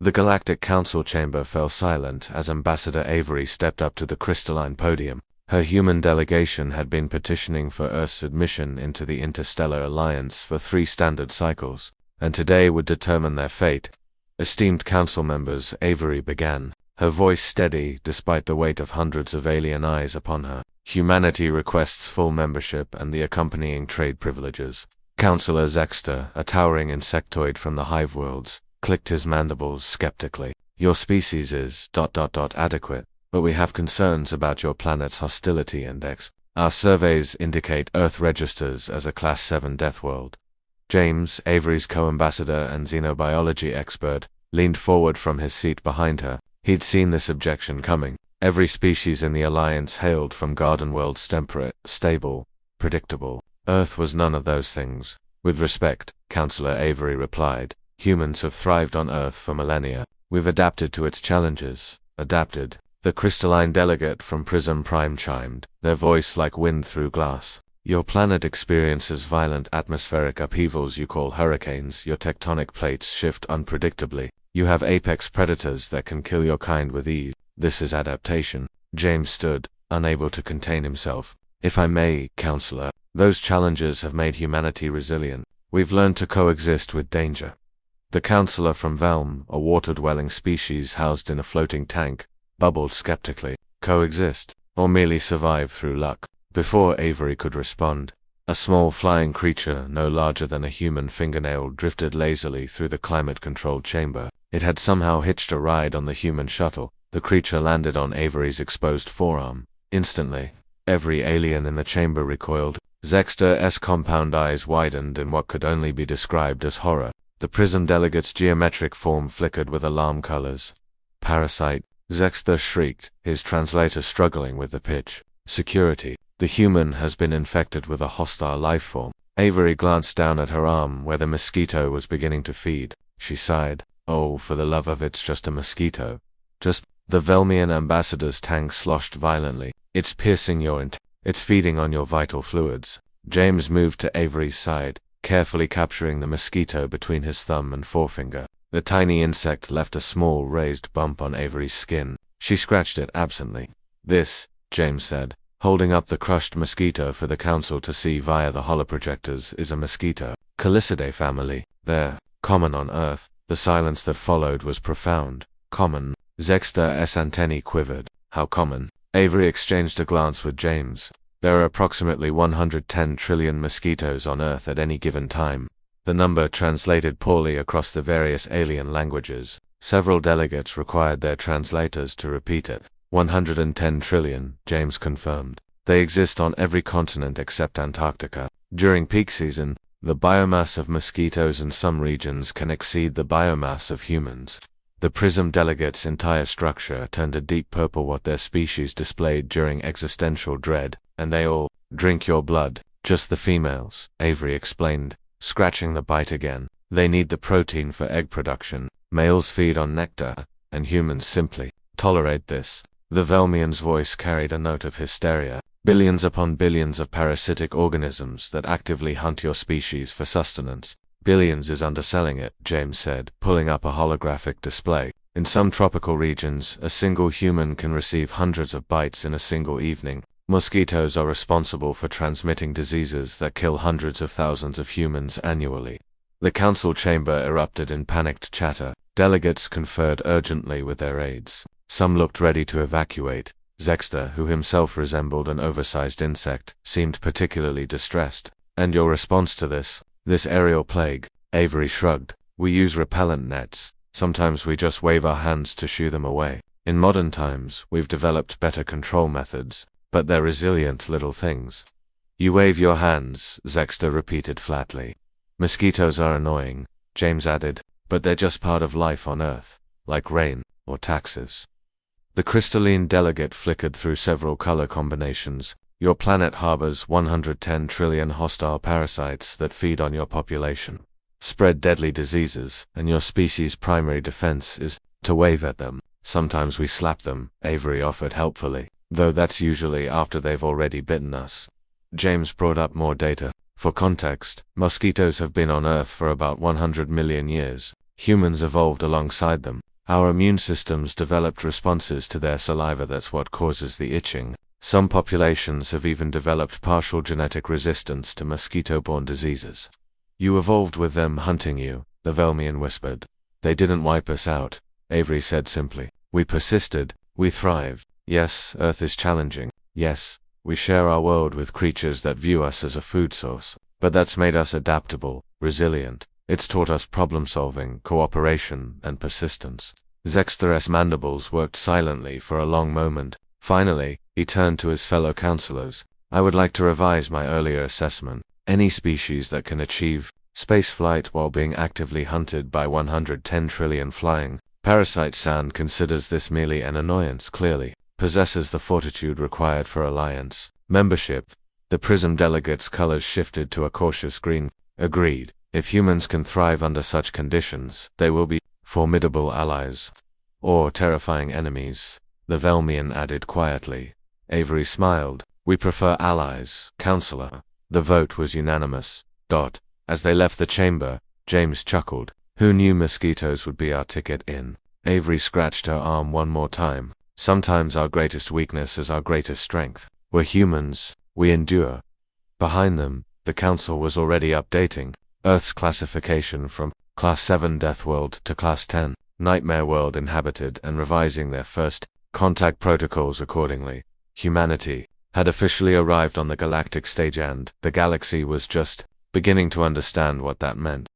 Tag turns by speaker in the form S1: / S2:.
S1: The Galactic Council chamber fell silent as Ambassador Avery stepped up to the crystalline podium. Her human delegation had been petitioning for Earth's admission into the Interstellar Alliance for 3 standard cycles, and today would determine their fate. Esteemed council members, Avery began, her voice steady despite the weight of hundreds of alien eyes upon her. Humanity requests full membership and the accompanying trade privileges. Councillor Zexter, a towering insectoid from the hive worlds, clicked his mandibles skeptically. Your species is ... adequate, but we have concerns about your planet's hostility index. Our surveys indicate Earth registers as a Class 7 death world. James, Avery's co-ambassador and xenobiology expert, leaned forward from his seat behind her. He'd seen this objection coming. Every species in the Alliance hailed from garden worlds temperate, stable, predictable. Earth was none of those things. With respect, Councillor Avery replied, humans have thrived on Earth for millennia. We've adapted to its challenges. Adapted. The crystalline delegate from Prism Prime chimed, their voice like wind through glass. Your planet experiences violent atmospheric upheavals you call hurricanes. Your tectonic plates shift unpredictably. You have apex predators that can kill your kind with ease. This is adaptation. James stood, unable to contain himself. If I may, Counselor, those challenges have made humanity resilient. We've learned to coexist with danger. The Counselor from Velm, a water-dwelling species housed in a floating tank, bubbled skeptically. Coexist, or merely survive through luck? Before Avery could respond, a small flying creature no larger than a human fingernail drifted lazily through the climate-controlled chamber. It had somehow hitched a ride on the human shuttle. The creature landed on Avery's exposed forearm. Instantly, every alien in the chamber recoiled. Zexter's compound eyes widened in what could only be described as horror. The Prism delegate's geometric form flickered with alarm colors. Parasite, Zexter shrieked, his translator struggling with the pitch. Security. The human has been infected with a hostile life form. Avery glanced down at her arm where the mosquito was beginning to feed. She sighed. Oh, for the love of it's just a mosquito. Just... The Velmian ambassador's tank sloshed violently. It's piercing your it's feeding on your vital fluids. James moved to Avery's side, carefully capturing the mosquito between his thumb and forefinger. The tiny insect left a small raised bump on Avery's skin. She scratched it absently. This, James said, holding up the crushed mosquito for the council to see via the holoprojectors, is a mosquito. Calicidae family. They're common on Earth. The silence that followed was profound. Common. Zexter's antennae quivered. How common? Avery exchanged a glance with James. There are approximately 110 trillion mosquitoes on Earth at any given time. The number translated poorly across the various alien languages. Several delegates required their translators to repeat it. 110 trillion, James confirmed. They exist on every continent except Antarctica. During peak season, the biomass of mosquitoes in some regions can exceed the biomass of humans. The Prism delegate's entire structure turned a deep purple what their species displayed during existential dread, and they all drink your blood. Just the females, Avery explained, scratching the bite again. They need the protein for egg production. Males feed on nectar, and humans simply tolerate this. The Velmian's voice carried a note of hysteria. Billions upon billions of parasitic organisms that actively hunt your species for sustenance. Billions is underselling it, James said, pulling up a holographic display. In some tropical regions, a single human can receive hundreds of bites in a single evening. Mosquitoes are responsible for transmitting diseases that kill hundreds of thousands of humans annually. The council chamber erupted in panicked chatter. Delegates conferred urgently with their aides. Some looked ready to evacuate. Zexter, who himself resembled an oversized insect, seemed particularly distressed. And your response to this aerial plague? Avery shrugged. We use repellent nets. Sometimes we just wave our hands to shoo them away. In modern times, we've developed better control methods, but they're resilient little things. You wave your hands, Zexter repeated flatly. Mosquitoes are annoying, James added, but they're just part of life on Earth, like rain or taxes. The crystalline delegate flickered through several color combinations. Your planet harbors 110 trillion hostile parasites that feed on your population, spread deadly diseases, and your species' primary defense is to wave at them. Sometimes we slap them, Avery offered helpfully, though that's usually after they've already bitten us. James brought up more data. For context, mosquitoes have been on Earth for about 100 million years. Humans evolved alongside them. Our immune systems developed responses to their saliva. That's what causes the itching. Some populations have even developed partial genetic resistance to mosquito-borne diseases. You evolved with them hunting you, the Velmian whispered. They didn't wipe us out, Avery said simply. We persisted, we thrived. Yes, Earth is challenging. Yes, we share our world with creatures that view us as a food source. But that's made us adaptable, resilient. It's taught us problem-solving, cooperation, and persistence. Zexter's mandibles worked silently for a long moment. Finally, he turned to his fellow counselors. I would like to revise my earlier assessment. Any species that can achieve spaceflight while being actively hunted by 110 trillion flying parasite sound considers this merely an annoyance, clearly possesses the fortitude required for alliance membership. The Prism delegates' colors shifted to a cautious green. Agreed. If humans can thrive under such conditions, they will be formidable allies. Or terrifying enemies, the Velmian added quietly. Avery smiled. We prefer allies, Counselor. The vote was unanimous. As they left the chamber, James chuckled. Who knew mosquitoes would be our ticket in? Avery scratched her arm one more time. Sometimes our greatest weakness is our greatest strength. We're humans. We endure. Behind them, the council was already updating Earth's classification from Class 7 Death World to Class 10 Nightmare World inhabited and revising their first contact protocols accordingly. Humanity had officially arrived on the galactic stage and the galaxy was just beginning to understand what that meant.